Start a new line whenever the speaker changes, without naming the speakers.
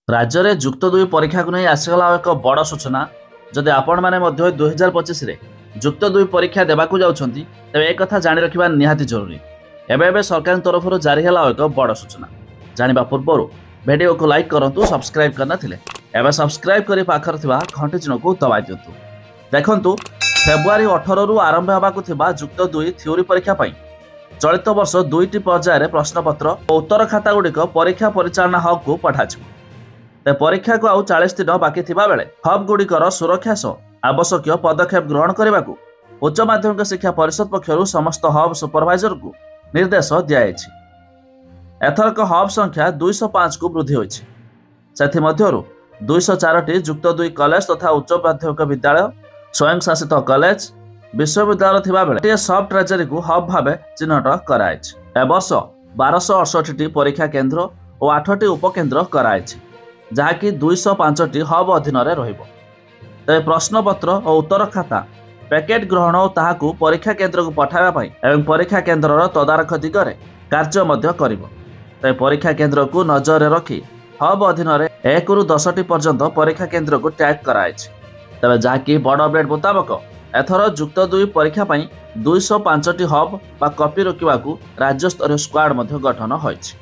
राज्य में जुक्त दुई परीक्षा को नहीं आसीगला एक बड़ सूचना। जदि आपण मैंने 2025 जुक्त दुई परीक्षा देवाक जाउछंती तेबे एक कथा जानि रखिबा निहाती जरूरी। एबे सरकार तरफ जारी है एक बड़ सूचना। जानिबा पूर्व वीडियो को लाइक करंतु, सब्सक्राइब करना थिले एबे सब्सक्राइब करी पाखर थिबा घंटी चिन्ह को दबाई दियंतु। देखंतु फेब्रुआरी 18 रु आरंभ हेबाकु थिबा जुक्त दुई थ्योरी परीक्षा पई चलित वर्ष 2टी पर्यायर प्रश्नपत्र और उत्तर खाता गुड़िक परीक्षा परिचालना हब को पठाଯିବ। परीक्षा को आउ 40 दिन बाकी थिबा बेले हब गुड़िकर सुरक्षा सह आवश्यक पदक्षेप ग्रहण करने को उच्च माध्यमिक शिक्षा परिषद पक्षर समस्त हब सुपरभाइजर को निर्देश दिखाई। एथरक हब संख्या 205 को वृद्धि होइछि। सेथि मध्यरु 204टी जुक्त दुई कॉलेज तथा उच्च माध्यमिक विद्यालय, स्वयं शासित कॉलेज, विश्वविद्यालय थिबा बेले सब ट्रेजरी को हब भावे चिन्हट कराइछि। ए वर्ष 1268टी परीक्षा केन्द्र और 8टी उपकेन्द्र कराइछि, जहाँकि 205टी हब अधीन रहिबो। तेज प्रश्नपत्र और उत्तर खाता पैकेट ग्रहण और ताहाकू परीक्षा केन्द्र को पठाइबा पई एवं परीक्षा केन्द्रर तदारख दिगरे कार्य मध्य करिबो। तेज परीक्षा केन्द्र को नजर रखी हब अधीन 1 रु 10टी पर्यंत परीक्षा केन्द्र को टैग कराइछि। तेज जहाँकि बड़ अपडेट मुताबक एथर जुक्त दुई परीक्षा पई 205टी हब बा कॉपी रोकिबाकू राज्य स्तरीय स्क्वाड मध्य गठन होइछि।